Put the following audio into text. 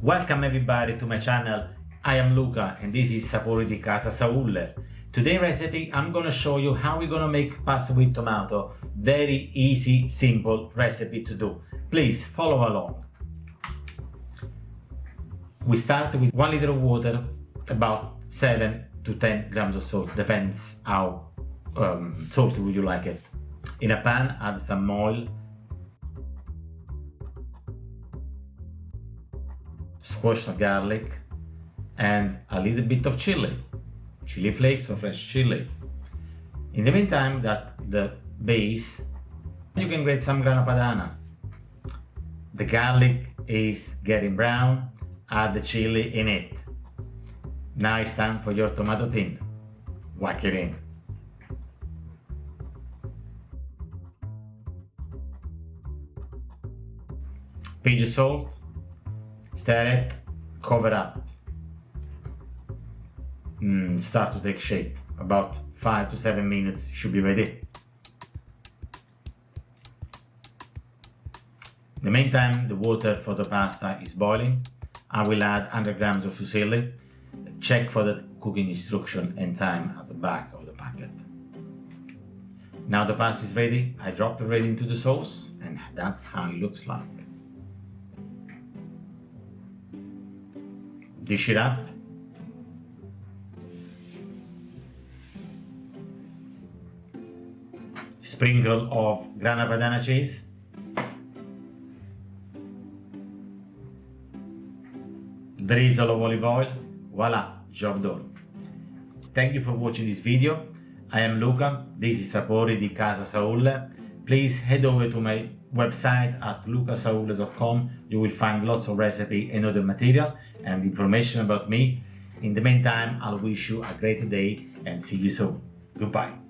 Welcome everybody to my channel. I am Luca and this is Sapori di Casa Saulle. Today's recipe I'm gonna show you how we're gonna make pasta with tomato. Very easy, simple recipe to do. Please follow along. We start with 1 liter of water, about 7 to 10 grams of salt, depends how salty would you like it. In a pan add some oil, squash some garlic and a little bit of chili flakes or fresh chili. In the meantime that the base, you can grate some grana padano. The garlic is getting brown, add the chili in it. Now it's time for your tomato tin. Whack it in. Pinch of salt, stir it, cover up. Start to take shape. About 5 to 7 minutes should be ready. In the meantime, the water for the pasta is boiling. I will add 100 grams of fusilli. Check for the cooking instruction and time at the back of the packet. Now the pasta is ready. I drop it right into the sauce and that's how it looks like. Dish it up. Sprinkle of grana padano cheese. Drizzle of olive oil. Voila, job done. Thank you for watching this video. I am Luca. This is Sapori di Casa Saulle. Please head over to my website at lucasaulle.com. You will find lots of recipe and other material and information about me. In the meantime, I'll wish you a great day and see you soon. Goodbye.